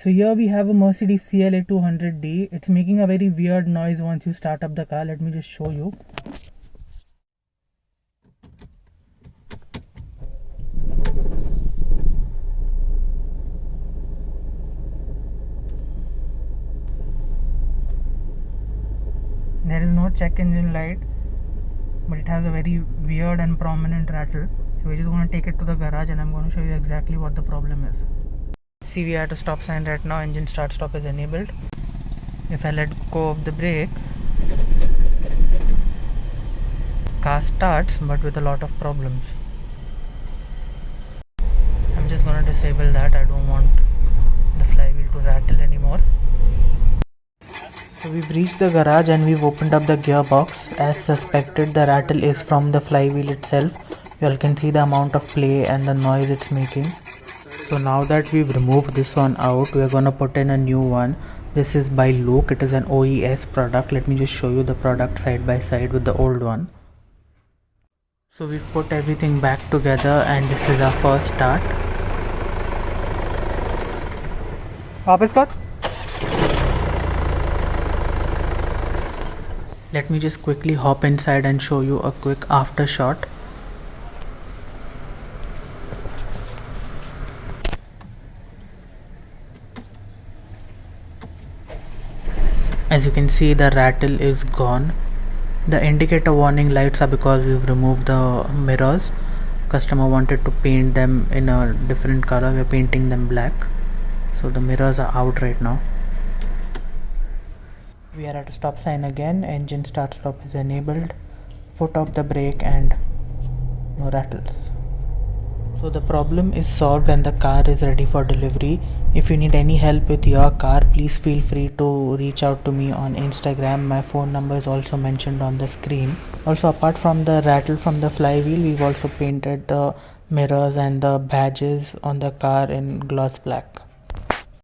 So here we have a Mercedes CLA 200D. It's making a very weird noise once you start up the car. Let me just show you. There is no check engine light, but it has a very weird and prominent rattle. So we're just going to take it to the garage and I'm going to show you exactly what the problem is. See, we are at a stop sign right now. Engine start stop is enabled. If I let go of the brake, car starts but with a lot of problems. I'm just going to disable that. I don't want the flywheel to rattle anymore. So we've reached the garage and we've opened up the gearbox. As suspected, the rattle is from the flywheel itself. You all can see the amount of play and the noise it's making. So now that we've removed this one out, we're gonna put in a new one. This is by Luke. It is an OES product. Let me just show you the product side by side with the old one. So we've put everything back together and this is our first start. वापस कर. Let me just quickly hop inside and show you a quick after shot. As you can see, the rattle is gone. The indicator warning lights are because we've removed the mirrors. Customer wanted to paint them in a different color. We're painting them black. So the mirrors are out right now. We are at a stop sign again. Engine start stop is enabled. Foot off the brake and no rattles. So the problem is solved and the car is ready for delivery. If you need any help with your car, please feel free to reach out to me on Instagram. My phone number is also mentioned on the screen. Also, apart from the rattle from the flywheel, we've also painted the mirrors and the badges on the car in gloss black.